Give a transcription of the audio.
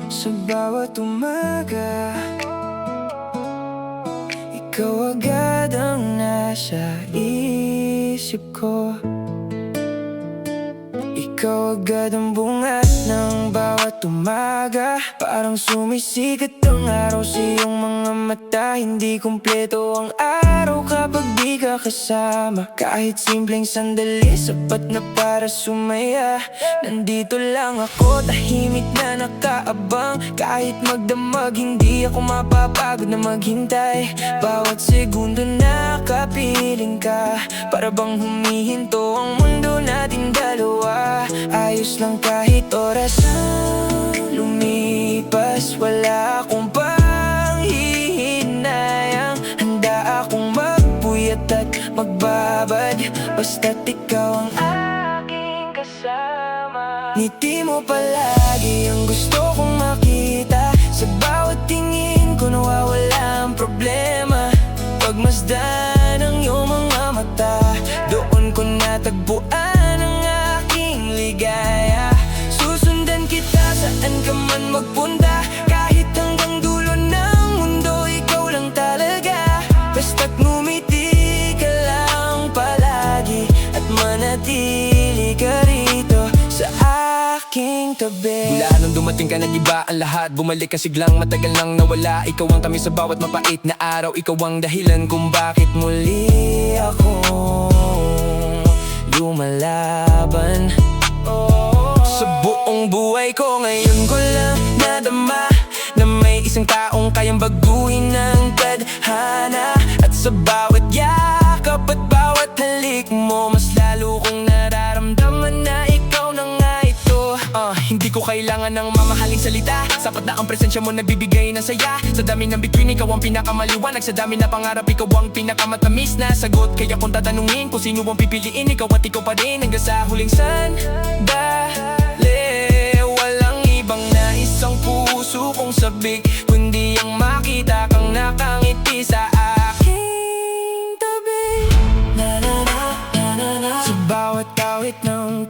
Sa bawat umaga, ikaw agad ang nasa isip ko. Ikaw agad ang bungat ng bawat umaga. Parang sumisikat ang araw sa iyong mga mata. Hindi kumpleto ang araw kapag di ka kasama. Kahit simpleng sandali, sapat na para sumaya. Nandito lang ako, tahimik na nakaabang. Kahit magdamag, hindi ako mapapagod na maghintay. Bawat segundo nakapiling ka, para bang humihinto ang mundo natin dalawa. Ayos lang kahit oras ang lumipas. Wala akong panghihinayang. Handa akong magpuyat at magbabad, basta't ikaw ang aking kasama. Ngiti mo palagi ang gusto kong makita. Sa bawat tingin ko nawawala ang problema. Pagmasdan ang iyong mga mata, doon ko natagpuan ang aking ligaya. Susundan kita saan ka man magpunta, kahit hanggang dulo ng mundo, ikaw lang talaga. Basta't ngumiti ka lang palagi at manatili ka rito sa aking tabi. Mula nung dumating ka, nag-iba ang lahat. Bumalik ka siglang matagal nang nawala. Ikaw ang tamis sa bawat mapait na araw. Ikaw ang dahilan kung bakit Muli akong lumalaban. sa buong buhay ko ngayon ko lang nadama na may isang taong kayang baguhin ng tadhana. At sa bawat yakap at bawat halik mo, mas lalo kong nararamdaman na ikaw na nga ito. Hindi ko kailangan ng mamahaling salita, sapat na ang presensya mo nagbibigay ng saya. Sa dami ng bituin, ikaw ang pinakamaliwanag. Sa dami na pangarap, ikaw ang pinakamatamis na sagot. Kaya kung tatanungin kung sino ang pipiliin, ikaw at ikaw pa rin hanggang sa huling sandali. Walang ibang nais ang puso kong sabik, kundi ang makita kang nakangiti sa aking tabi. Na na na na na na. Sa bawat awit ng